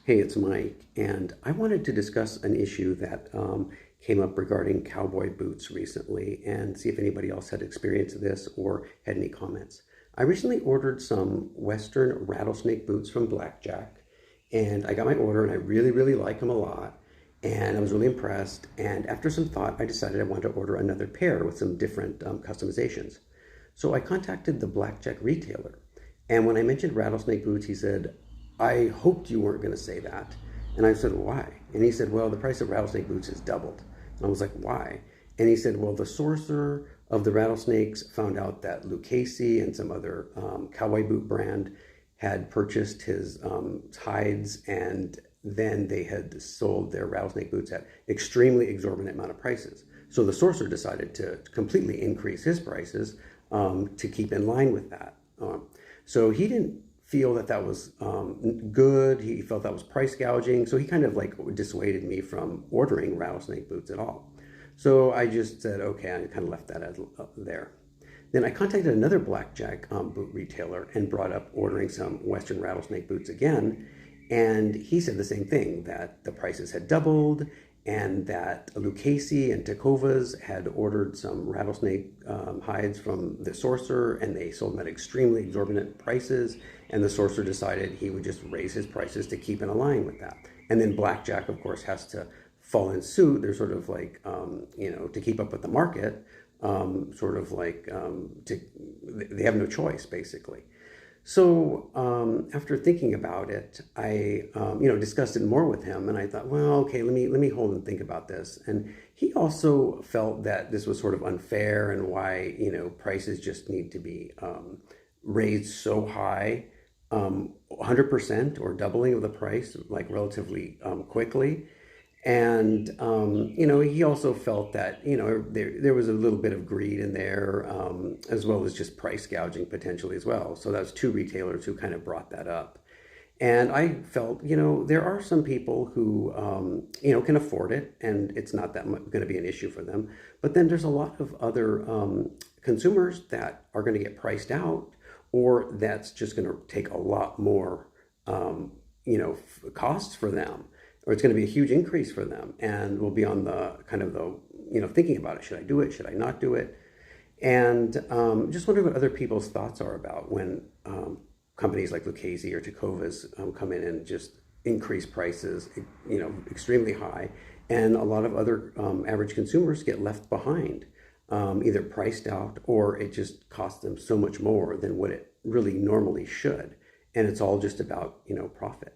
Hey, it's Mike, and I wanted to discuss an issue that came up regarding cowboy boots recently and see if anybody else had experienced this or had any comments. I recently ordered some Western rattlesnake boots from Blackjack, and I got my order, and I really, really like them a lot, and I was really impressed. And after some thought, I decided I wanted to order another pair with some different customizations. So I contacted the Blackjack retailer, and when I mentioned rattlesnake boots, he said, I hoped you weren't going to say that. And I said, why? And he said, well, the price of rattlesnake boots has doubled. And I was like, why? And he said, well, the sorcerer of the rattlesnakes found out that Lucchese and some other cowboy boot brand had purchased his hides, and then they had sold their rattlesnake boots at extremely exorbitant amount of prices. So the sorcerer decided to completely increase his prices to keep in line with that. So he didn't feel that that was good. He felt that was price gouging. So he kind of like dissuaded me from ordering rattlesnake boots at all. So I just said, okay, I kind of left that there. Then I contacted another Blackjack boot retailer and brought up ordering some Western rattlesnake boots again. And he said the same thing, that the prices had doubled and that Lucchese and Tecovas had ordered some rattlesnake hides from the sorcerer, and they sold them at extremely exorbitant prices, and the sorcerer decided he would just raise his prices to keep in line with that. And then Blackjack, of course, has to fall in suit. They're sort of like, to keep up with the market, they have no choice, basically. So after thinking about it, I discussed it more with him, and I thought, well, okay, let me hold and think about this. And he also felt that this was sort of unfair, and why prices just need to be raised so high, 100% or doubling of the price, like relatively quickly. And he also felt that there was a little bit of greed in there, as well as just price gouging potentially as well. So that's two retailers who kind of brought that up. And I felt, there are some people who can afford it, and it's not that going to be an issue for them. But then there's a lot of other consumers that are going to get priced out, or that's just going to take a lot more costs for them, or it's going to be a huge increase for them, and we'll be on the kind of thinking about it. Should I do it? Should I not do it? And just wondering what other people's thoughts are about when companies like Lucchese or Tecovas come in and just increase prices, extremely high, and a lot of other average consumers get left behind, either priced out, or it just costs them so much more than what it really normally should, and it's all just about profit.